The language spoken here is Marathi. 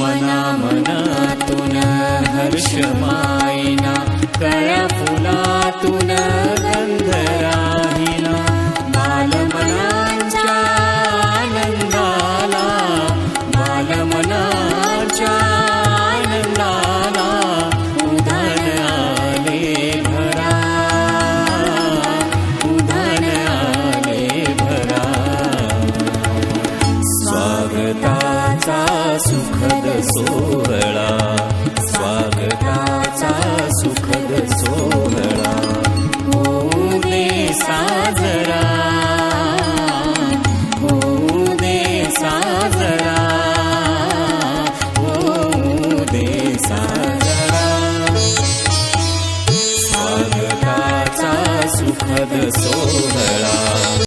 मना मनातून हर्ष माईना, कळ्या फुलातून गंध राहिला. बालमनाच्या आनंदाला, बालमनाच्या आनंदाला उधाण आले भरा, उधाण आले भरा. स्वागताचा सुखद सोहळा, स्वागताचा सुखद सोहळा होऊ दे साजरा, होऊ दे साजरा, होऊ दे साजरा. स्वागताचा सुखद सोहळा.